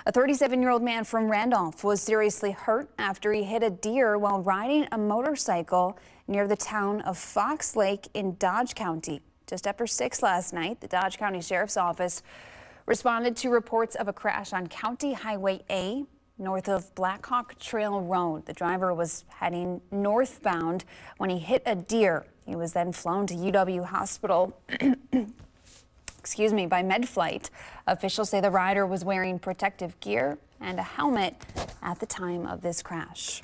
A 37-year-old man from Randolph was seriously hurt after he hit a deer while riding a motorcycle near the town of Fox Lake in Dodge County. Just after 6 last night, the Dodge County Sheriff's Office responded to reports of a crash on County Highway A north of Blackhawk Trail Road. The driver was heading northbound when he hit a deer. He was then flown to UW Hospital by MedFlight. Officials say the rider was wearing protective gear and a helmet at the time of this crash.